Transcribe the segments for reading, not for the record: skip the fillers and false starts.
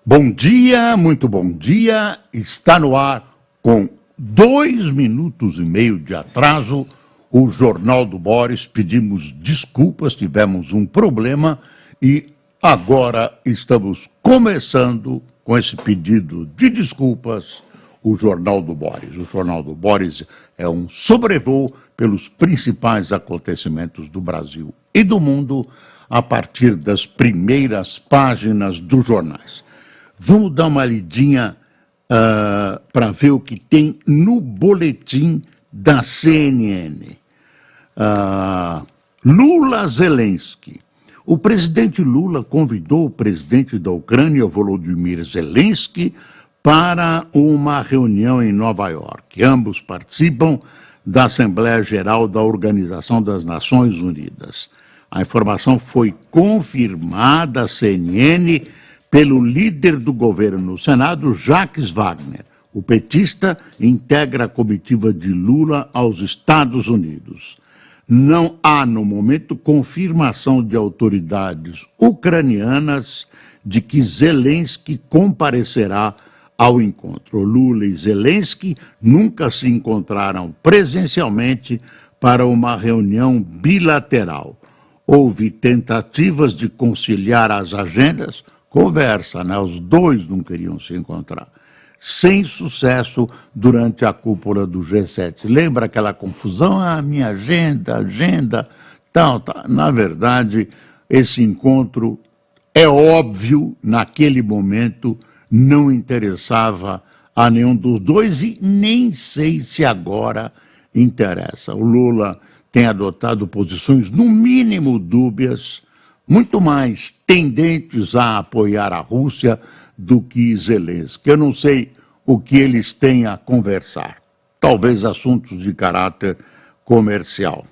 Bom dia, muito bom dia. Está no ar com 2 minutos e meio de atraso o Jornal do Boris. Pedimos desculpas, tivemos um problema e agora estamos começando com esse pedido de desculpas o Jornal do Boris. O Jornal do Boris é um sobrevoo pelos principais acontecimentos do Brasil e do mundo a partir das primeiras páginas dos jornais. Vamos dar uma lidinha para ver o que tem no boletim da CNN. Lula-Zelensky. O presidente Lula convidou o presidente da Ucrânia, Volodymyr Zelensky, para uma reunião em Nova York. Ambos participam da Assembleia Geral da Organização das Nações Unidas. A informação foi confirmada à CNN pelo líder do governo no Senado, Jacques Wagner. O petista integra a comitiva de Lula aos Estados Unidos. Não há, no momento, confirmação de autoridades ucranianas de que Zelensky comparecerá ao encontro. Lula e Zelensky nunca se encontraram presencialmente para uma reunião bilateral. Houve tentativas de conciliar as agendas, conversa, né? Os dois não queriam se encontrar. Sem sucesso durante a cúpula do G7. Lembra aquela confusão? Minha agenda, tal. Na verdade, esse encontro, é óbvio, naquele momento, não interessava a nenhum dos dois e nem sei se agora interessa. O Lula tem adotado posições, no mínimo, dúbias, muito mais tendentes a apoiar a Rússia do que Zelensky. Eu não sei o que eles têm a conversar. Talvez assuntos de caráter comercial.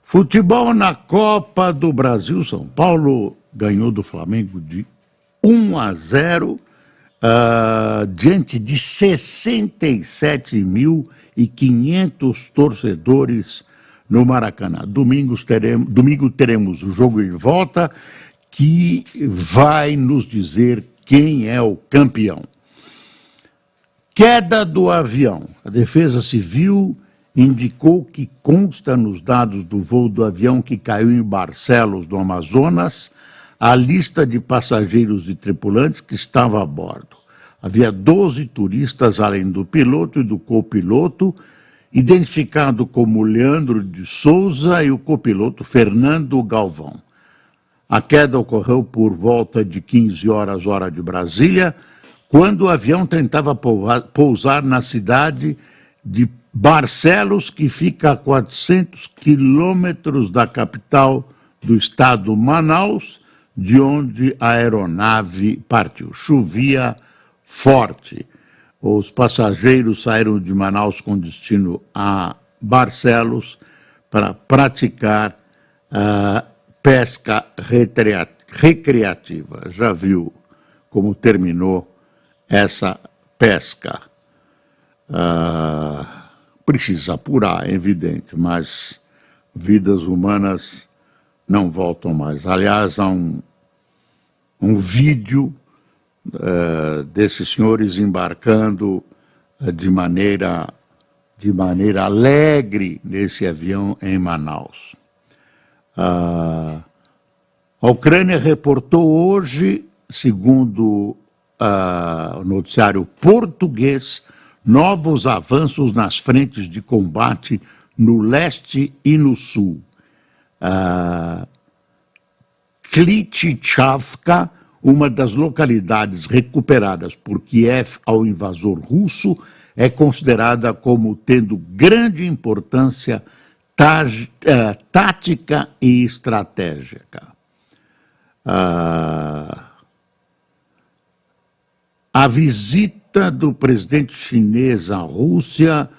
Futebol na Copa do Brasil. São Paulo ganhou do Flamengo de 1-0 diante de 67.500 torcedores no Maracanã. Domingo teremos o jogo de volta que vai nos dizer quem é o campeão. Queda do avião. A Defesa Civil indicou que consta nos dados do voo do avião que caiu em Barcelos, no Amazonas, a lista de passageiros e tripulantes que estava a bordo. Havia 12 turistas, além do piloto e do copiloto, identificado como Leandro de Souza e o copiloto Fernando Galvão. A queda ocorreu por volta de 15 horas, hora de Brasília, quando o avião tentava pousar na cidade de Barcelos, que fica a 400 quilômetros da capital do estado Manaus, de onde a aeronave partiu. Chovia forte. Os passageiros saíram de Manaus com destino a Barcelos para praticar pesca recreativa. Já viu como terminou essa pesca? Precisa apurar, é evidente, mas vidas humanas não voltam mais. Aliás, há um vídeo desses senhores embarcando de maneira alegre nesse avião em Manaus. A Ucrânia reportou hoje, segundo o noticiário português, novos avanços nas frentes de combate no leste e no sul. Klitschavka, uma das localidades recuperadas por Kiev ao invasor russo, é considerada como tendo grande importância tática e estratégica. A visita do presidente chinês à Rússia,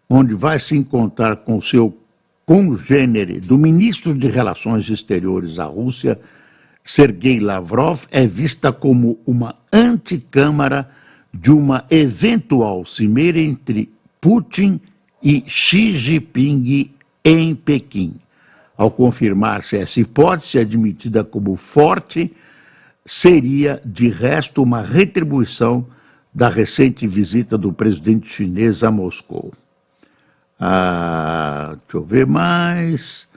onde vai se encontrar com seu congênere do ministro de Relações Exteriores à Rússia, Sergei Lavrov, é vista como uma antecâmara de uma eventual cimeira entre Putin e Xi Jinping em Pequim. Ao confirmar-se essa hipótese, admitida como forte, seria, de resto, uma retribuição da recente visita do presidente chinês a Moscou. Deixa eu ver mais.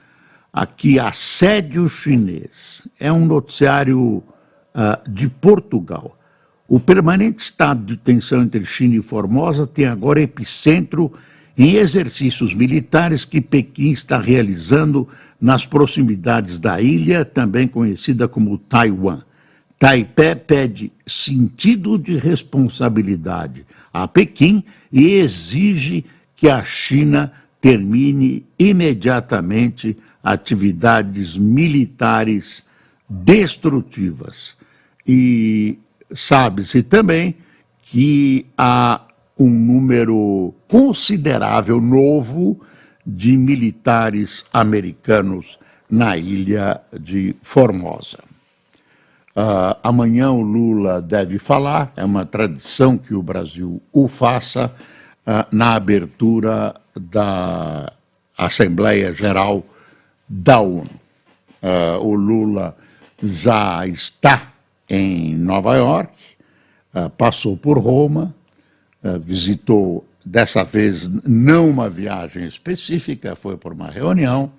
Aqui, assédio chinês. É um noticiário de Portugal. O permanente estado de tensão entre China e Formosa tem agora epicentro em exercícios militares que Pequim está realizando nas proximidades da ilha, também conhecida como Taiwan. Taipei pede sentido de responsabilidade a Pequim e exige que a China termine imediatamente atividades militares destrutivas. E sabe-se também que há um número considerável novo de militares americanos na ilha de Formosa. Amanhã o Lula deve falar, é uma tradição que o Brasil o faça na abertura da Assembleia Geral da ONU. O Lula já está em Nova York, passou por Roma, visitou, dessa vez, não uma viagem específica, foi por uma reunião,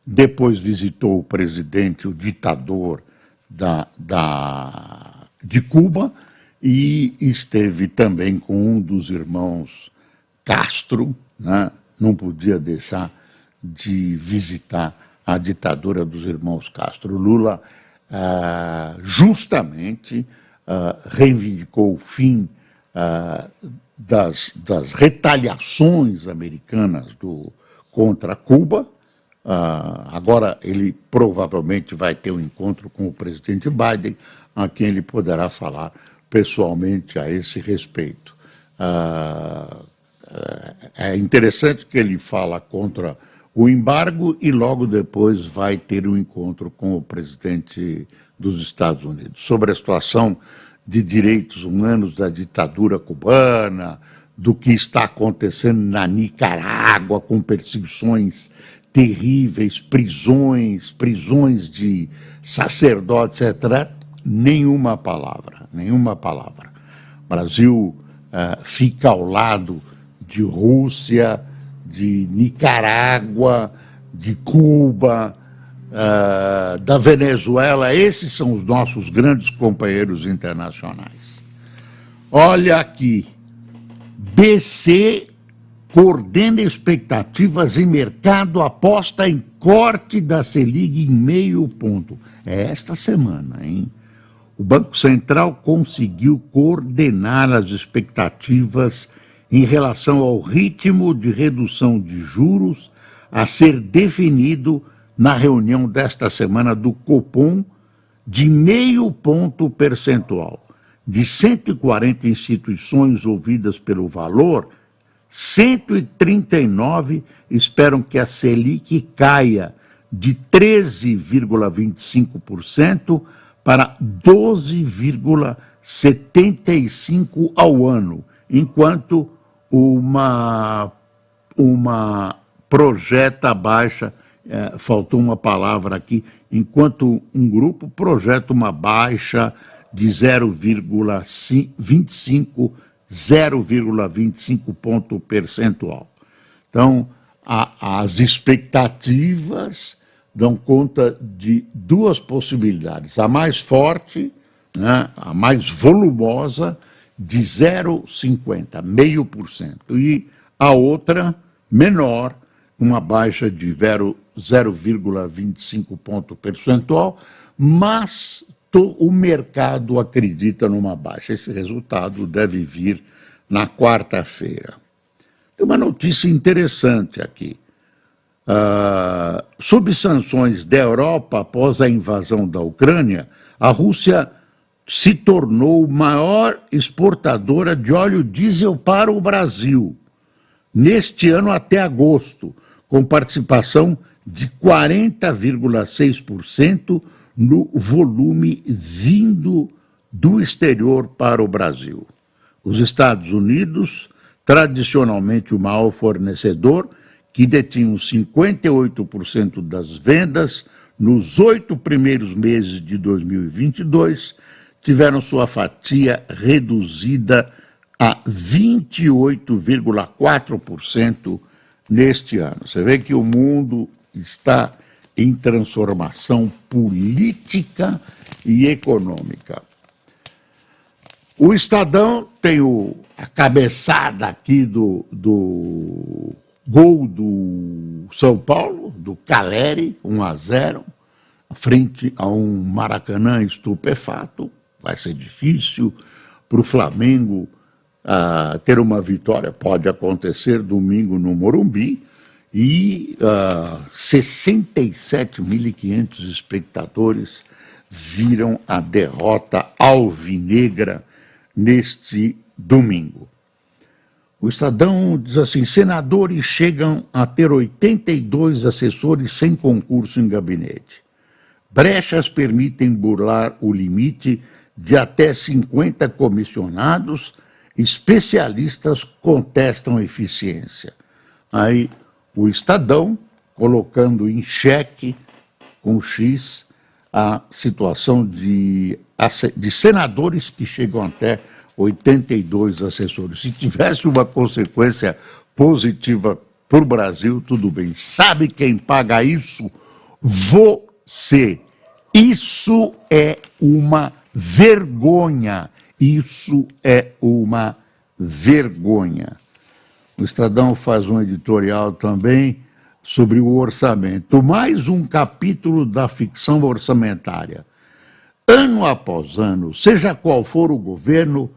depois visitou o presidente, o ditador de Cuba, e esteve também com um dos irmãos Castro, né? Não podia deixar de visitar a ditadura dos irmãos Castro. Lula justamente reivindicou o fim das retaliações americanas contra Cuba. Agora ele provavelmente vai ter um encontro com o presidente Biden, a quem ele poderá falar pessoalmente a esse respeito. É interessante que ele fala contra o embargo e logo depois vai ter um encontro com o presidente dos Estados Unidos sobre a situação de direitos humanos da ditadura cubana, do que está acontecendo na Nicarágua com perseguições terríveis, prisões de sacerdotes, etc. Nenhuma palavra. O Brasil fica ao lado de Rússia, de Nicarágua, de Cuba, da Venezuela. Esses são os nossos grandes companheiros internacionais. Olha aqui, BC coordena expectativas e mercado aposta em corte da Selic em meio ponto. É esta semana, hein? O Banco Central conseguiu coordenar as expectativas em relação ao ritmo de redução de juros a ser definido na reunião desta semana do Copom de meio ponto percentual. De 140 instituições ouvidas pelo valor, 139 esperam que a Selic caia de 13,25% para 12,75% ao ano, enquanto uma projeta baixa, faltou uma palavra aqui, enquanto um grupo projeta uma baixa de 0,25 ponto percentual. Então, as expectativas dão conta de duas possibilidades. A mais forte, né, a mais volumosa, de 0,50, meio por cento. E a outra, menor, uma baixa de 0,25 ponto percentual, mas o mercado acredita numa baixa. Esse resultado deve vir na quarta-feira. Tem uma notícia interessante aqui. Sob sanções da Europa após a invasão da Ucrânia, a Rússia se tornou maior exportadora de óleo diesel para o Brasil, neste ano até agosto, com participação de 40,6% no volume vindo do exterior para o Brasil. Os Estados Unidos, tradicionalmente o maior fornecedor, que detinham 58% das vendas nos 8 primeiros meses de 2022, tiveram sua fatia reduzida a 28,4% neste ano. Você vê que o mundo está em transformação política e econômica. O Estadão tem a cabeçada aqui do gol do São Paulo, do Caleri, 1-0, frente a um Maracanã estupefato. Vai ser difícil para o Flamengo ter uma vitória, pode acontecer domingo no Morumbi, e 67.500 espectadores viram a derrota alvinegra neste domingo. O Estadão diz assim: senadores chegam a ter 82 assessores sem concurso em gabinete. Brechas permitem burlar o limite de até 50 comissionados, especialistas contestam a eficiência. Aí o Estadão colocando em xeque, com X, a situação de senadores que chegam até 82 assessores. Se tivesse uma consequência positiva para o Brasil, tudo bem. Sabe quem paga isso? Você. Isso é uma vergonha. Isso é uma vergonha. O Estadão faz um editorial também sobre o orçamento. Mais um capítulo da ficção orçamentária. Ano após ano, seja qual for o governo,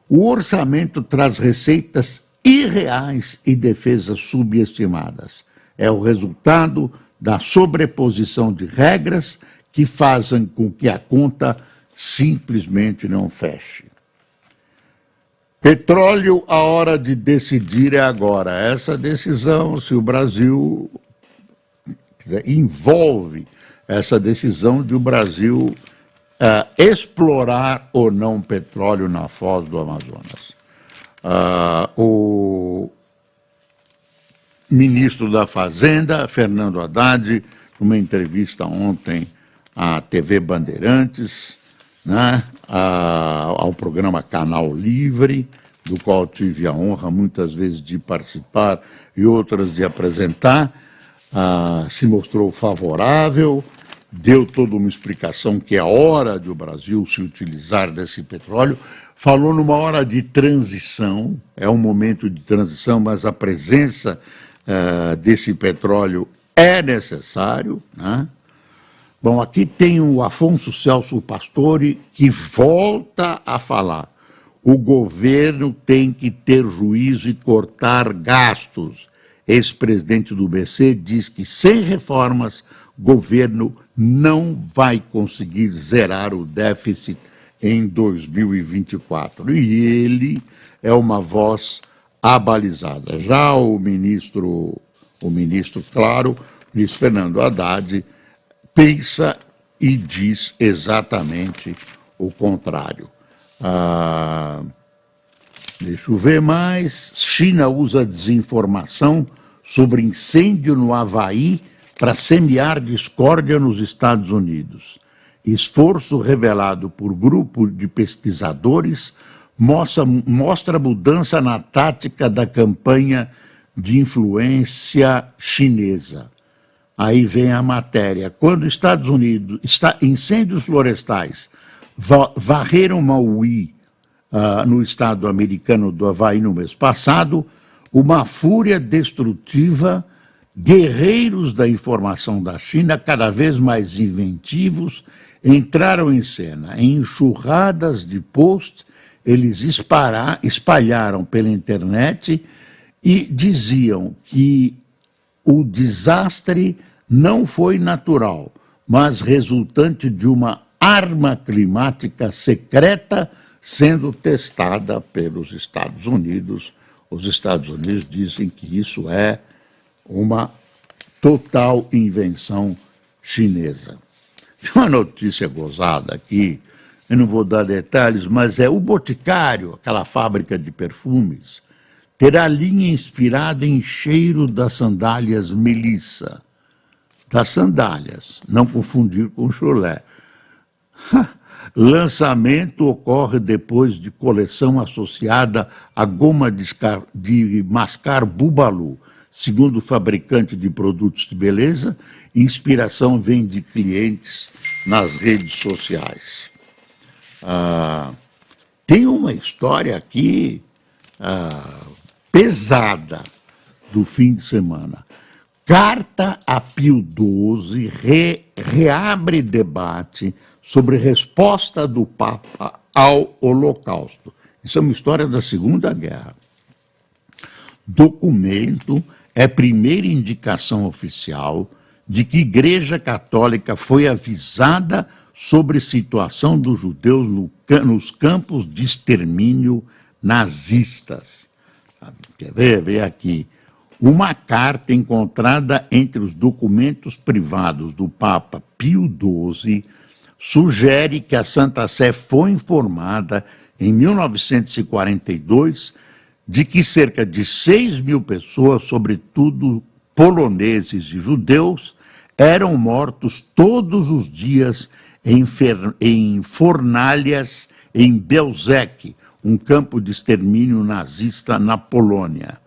o orçamento traz receitas irreais e defesas subestimadas. É o resultado da sobreposição de regras que fazem com que a conta simplesmente não feche. Petróleo, a hora de decidir é agora. Essa decisão, se o Brasil envolve essa decisão de o Brasil explorar ou não petróleo na foz do Amazonas. O ministro da Fazenda, Fernando Haddad, numa entrevista ontem à TV Bandeirantes, né, ao programa Canal Livre, do qual tive a honra muitas vezes de participar e outras de apresentar, se mostrou favorável, deu toda uma explicação que é a hora de o Brasil se utilizar desse petróleo, falou numa hora de transição, é um momento de transição, mas a presença desse petróleo é necessário, né? Bom, aqui tem o Afonso Celso Pastore, que volta a falar. O governo tem que ter juízo e cortar gastos. Ex-presidente do BC diz que sem reformas, o governo não vai conseguir zerar o déficit em 2024. E ele é uma voz abalizada. Já o ministro, claro, ministro Fernando Haddad, pensa e diz exatamente o contrário. Deixa eu ver mais. China usa desinformação sobre incêndio no Havaí para semear discórdia nos Estados Unidos. Esforço revelado por grupo de pesquisadores mostra mudança na tática da campanha de influência chinesa. Aí vem a matéria. Quando os Estados Unidos, incêndios florestais varreram Maui, no estado americano do Havaí no mês passado, uma fúria destrutiva, guerreiros da informação da China, cada vez mais inventivos, entraram em cena. Em enxurradas de posts, eles espalharam pela internet e diziam que o desastre não foi natural, mas resultante de uma arma climática secreta sendo testada pelos Estados Unidos. Os Estados Unidos dizem que isso é uma total invenção chinesa. Tem uma notícia gozada aqui, eu não vou dar detalhes, mas é o Boticário, aquela fábrica de perfumes, terá linha inspirada em cheiro das sandálias Melissa. das sandálias, não confundir com chulé. Lançamento ocorre depois de coleção associada à goma de mascar Bubalu. Segundo o fabricante de produtos de beleza, inspiração vem de clientes nas redes sociais. Tem uma história aqui pesada do fim de semana. Carta a Pio XII reabre debate sobre resposta do Papa ao Holocausto. Isso é uma história da Segunda Guerra. Documento é a primeira indicação oficial de que a Igreja Católica foi avisada sobre a situação dos judeus nos campos de extermínio nazistas. Quer ver? Vê aqui. Uma carta encontrada entre os documentos privados do Papa Pio XII sugere que a Santa Sé foi informada em 1942 de que cerca de 6.000 pessoas, sobretudo poloneses e judeus, eram mortos todos os dias em fornalhas em Belzec, um campo de extermínio nazista na Polônia.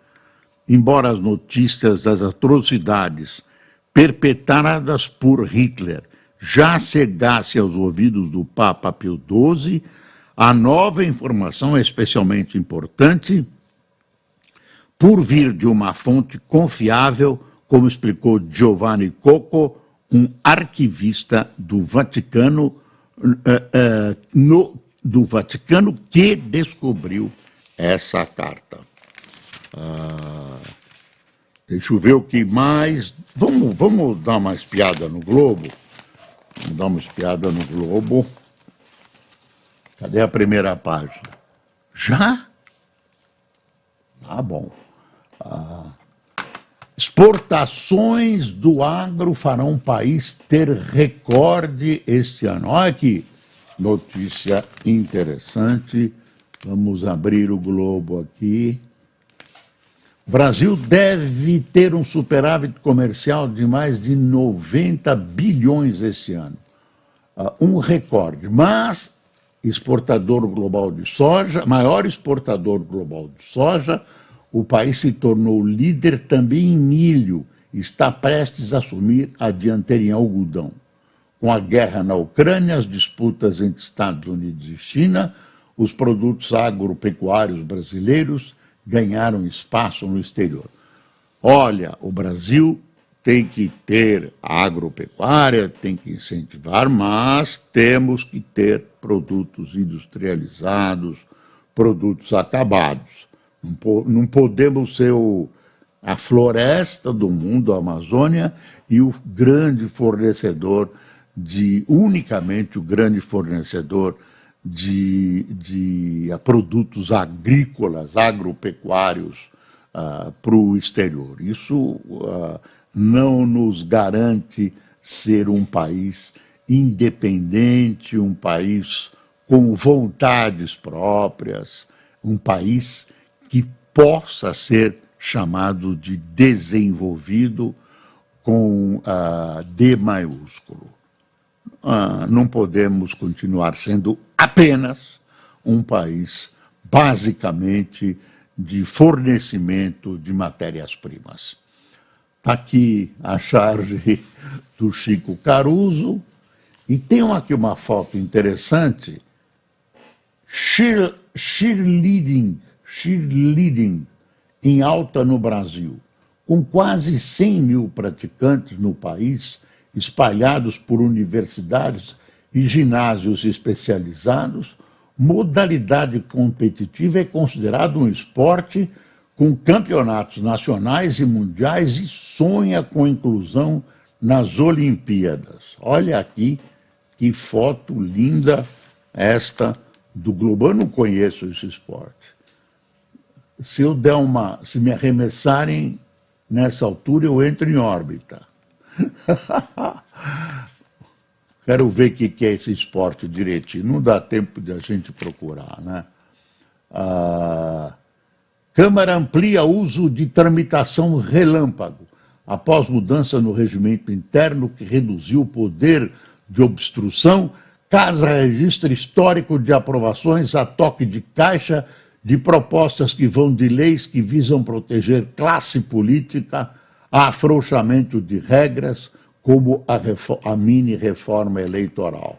Embora as notícias das atrocidades perpetradas por Hitler já chegasse aos ouvidos do Papa Pio XII, a nova informação é especialmente importante por vir de uma fonte confiável, como explicou Giovanni Cocco, um arquivista do Vaticano, que descobriu essa carta. Deixa eu ver o que mais. Vamos dar uma espiada no Globo. Vamos dar uma espiada no Globo. Cadê a primeira página? Já? Ah, bom. Exportações do agro farão o país ter recorde este ano. Olha aqui, notícia interessante. Vamos abrir o Globo aqui. O Brasil deve ter um superávit comercial de mais de 90 bilhões este ano. Um recorde, mas exportador global de soja, maior exportador global de soja, o país se tornou líder também em milho e está prestes a assumir a dianteira em algodão. Com a guerra na Ucrânia, as disputas entre Estados Unidos e China, os produtos agropecuários brasileiros ganharam espaço no exterior. Olha, o Brasil tem que ter agropecuária, tem que incentivar, mas temos que ter produtos industrializados, produtos acabados. Não podemos ser a floresta do mundo, a Amazônia, e o grande fornecedor unicamente o grande fornecedor de produtos agrícolas, agropecuários para o exterior. Isso não nos garante ser um país independente, um país com vontades próprias, um país que possa ser chamado de desenvolvido com D maiúsculo. Não podemos continuar sendo apenas um país basicamente de fornecimento de matérias-primas. Está aqui a charge do Chico Caruso, e tem aqui uma foto interessante, cheerleading em alta no Brasil, com quase 100 mil praticantes no país, espalhados por universidades e ginásios especializados. Modalidade competitiva é considerado um esporte com campeonatos nacionais e mundiais e sonha com inclusão nas Olimpíadas. Olha aqui que foto linda esta do Globo. Eu não conheço esse esporte. Se me arremessarem nessa altura, eu entro em órbita. Quero ver o que é esse esporte direitinho. Não dá tempo de a gente procurar, né? Câmara amplia uso de tramitação relâmpago. após mudança no regimento interno que reduziu o poder de obstrução, casa registro histórico de aprovações a toque de caixa de propostas que vão de leis que visam proteger classe política, a afrouxamento de regras, como a mini-reforma eleitoral.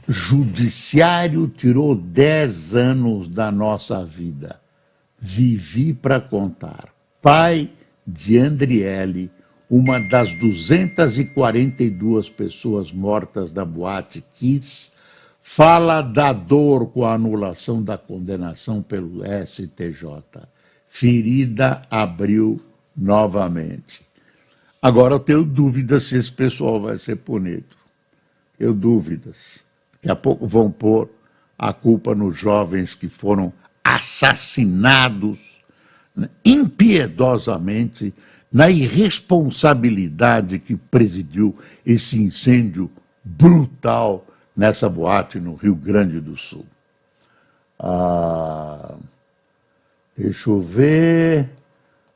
Judiciário tirou 10 anos da nossa vida. Vivi para contar. Pai de Andriele, uma das 242 pessoas mortas da Boate Kiss, fala da dor com a anulação da condenação pelo STJ. Ferida abriu novamente. Agora eu tenho dúvidas se esse pessoal vai ser punido. Eu dúvidas. Daqui a pouco vão pôr a culpa nos jovens que foram assassinados, né, impiedosamente, na irresponsabilidade que presidiu esse incêndio brutal nessa boate no Rio Grande do Sul. Deixa eu ver.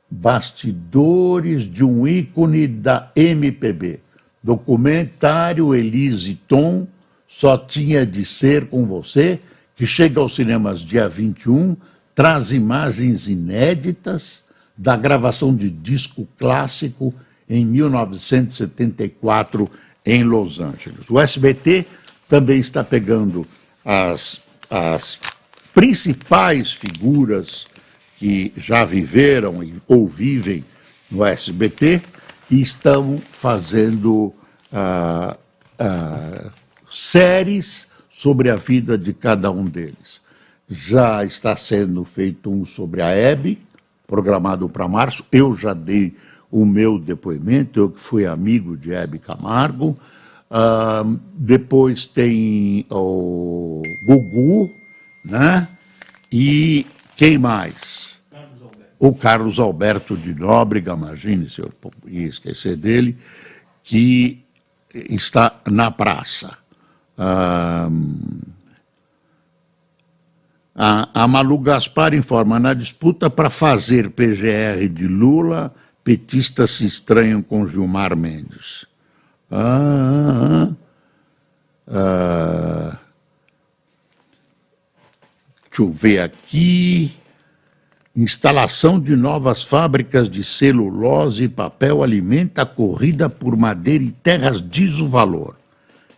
Bastidores de um ícone da MPB. Documentário Elise Tom, Só Tinha de Ser com Você, que chega aos cinemas dia 21, traz imagens inéditas da gravação de disco clássico em 1974 em Los Angeles. O SBT também está pegando as principais figuras que já viveram ou vivem no SBT e estão fazendo séries sobre a vida de cada um deles. Já está sendo feito um sobre a Hebe, programado para março. Eu já dei o meu depoimento, eu que fui amigo de Hebe Camargo. Depois tem o Gugu, né? E quem mais? O Carlos Alberto de Nóbrega, imagine se eu ia esquecer dele, que está na praça. A Malu Gaspar informa, na disputa para fazer PGR de Lula, petistas se estranham com Gilmar Mendes. Deixa eu ver aqui. Instalação de novas fábricas de celulose e papel alimenta a corrida por madeira e terras, diz o Valor.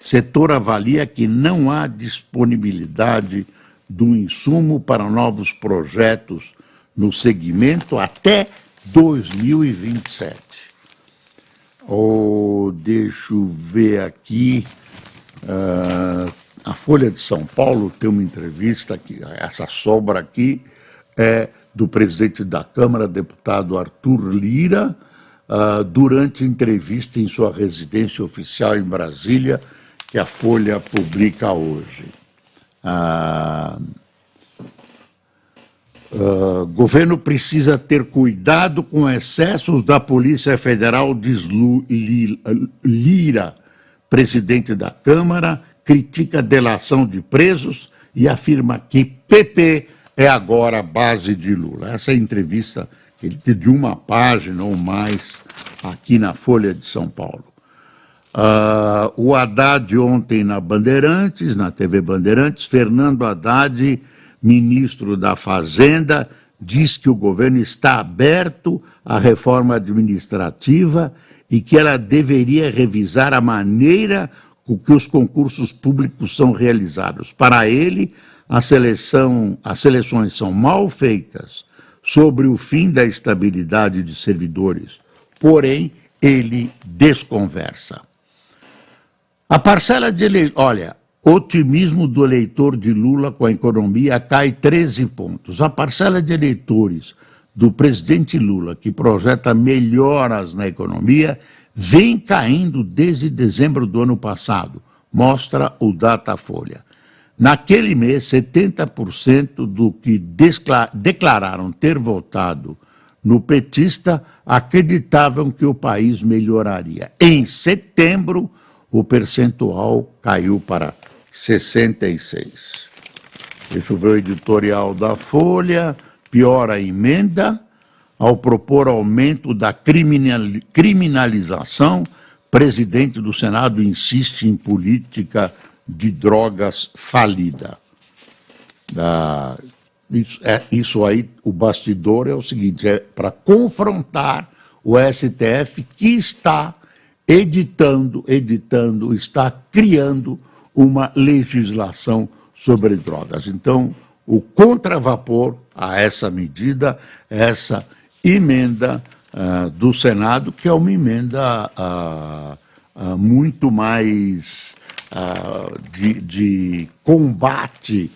Setor avalia que não há disponibilidade do insumo para novos projetos no segmento até 2027. Deixa eu ver aqui. A Folha de São Paulo tem uma entrevista, que essa sobra aqui é do presidente da Câmara, deputado Arthur Lira, durante entrevista em sua residência oficial em Brasília, que a Folha publica hoje. Governo precisa ter cuidado com excessos da Polícia Federal, diz Lira. Presidente da Câmara critica a delação de presos e afirma que PP é agora a base de Lula. Essa é a entrevista que ele tem de uma página ou mais aqui na Folha de São Paulo. O Haddad ontem na Bandeirantes, na TV Bandeirantes, Fernando Haddad, ministro da Fazenda, diz que o governo está aberto à reforma administrativa e que ela deveria revisar a maneira com que os concursos públicos são realizados. Para ele, as seleções são mal feitas sobre o fim da estabilidade de servidores, porém, ele desconversa. A parcela de eleitores, otimismo do eleitor de Lula com a economia cai 13 pontos. A parcela de eleitores do presidente Lula, que projeta melhoras na economia, vem caindo desde dezembro do ano passado, mostra o Datafolha. Naquele mês, 70% do que declararam ter votado no petista acreditavam que o país melhoraria. Em setembro, o percentual caiu para 66%. Deixa eu ver o editorial da Folha. Piora a emenda ao propor aumento da criminalização. Presidente do Senado insiste em política de drogas falida. Isso aí, o bastidor é o seguinte, é para confrontar o STF que está está criando uma legislação sobre drogas. Então, o contravapor a essa medida, essa emenda do Senado, que é uma emenda muito mais de combate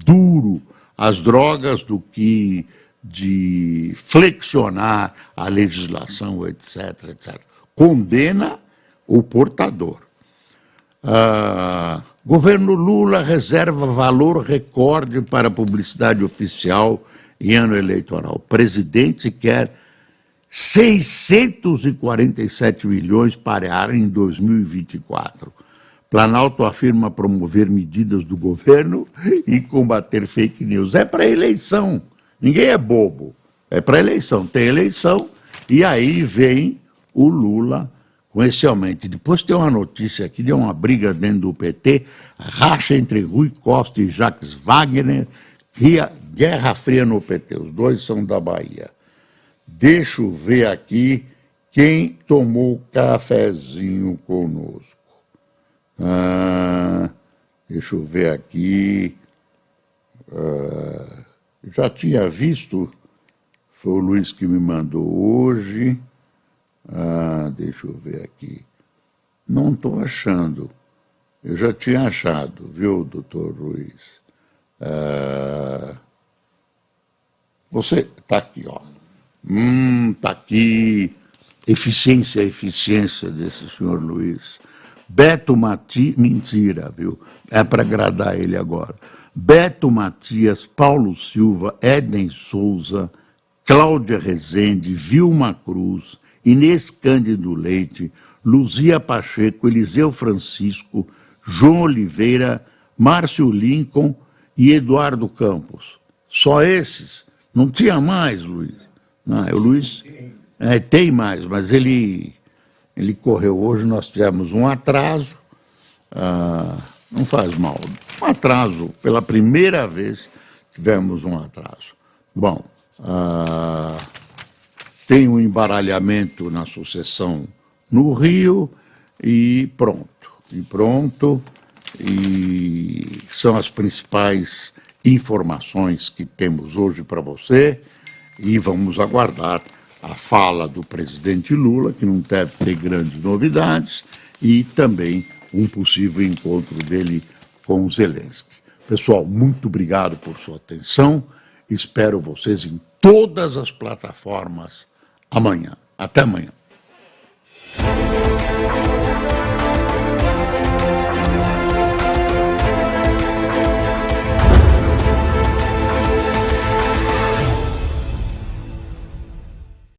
duro às drogas do que de flexionar a legislação, etc, etc. Condena o portador. Governo Lula reserva valor recorde para publicidade oficial em ano eleitoral. O presidente quer 647 milhões para em 2024. Planalto afirma promover medidas do governo e combater fake news. É para eleição. Ninguém é bobo. É para eleição. Tem eleição e aí vem o Lula com esse aumento. Depois tem uma notícia aqui, deu uma briga dentro do PT, racha entre Rui Costa e Jacques Wagner, cria guerra fria no PT. Os dois são da Bahia. Deixa eu ver aqui quem tomou cafezinho conosco. Deixa eu ver aqui. Já tinha visto, foi o Luiz que me mandou hoje. Deixa eu ver aqui. Não estou achando. Eu já tinha achado, viu, doutor Luiz? Você está aqui, ó. Está aqui. Eficiência desse senhor Luiz. Beto Matias, mentira, viu? É para agradar ele agora. Beto Matias, Paulo Silva, Éden Souza, Cláudia Rezende, Vilma Cruz, Inês Cândido Leite, Luzia Pacheco, Eliseu Francisco, João Oliveira, Márcio Lincoln e Eduardo Campos. Só esses? Não tinha mais, Luiz? Não, o Luiz tem mais, mas ele correu. Hoje nós tivemos um atraso, não faz mal, um atraso, pela primeira vez tivemos um atraso. Bom, tem um embaralhamento na sucessão no Rio e pronto, e são as principais informações que temos hoje para você, e vamos aguardar a fala do presidente Lula, que não deve ter grandes novidades, e também um possível encontro dele com o Zelensky. Pessoal, muito obrigado por sua atenção, espero vocês em todas as plataformas amanhã. Até amanhã.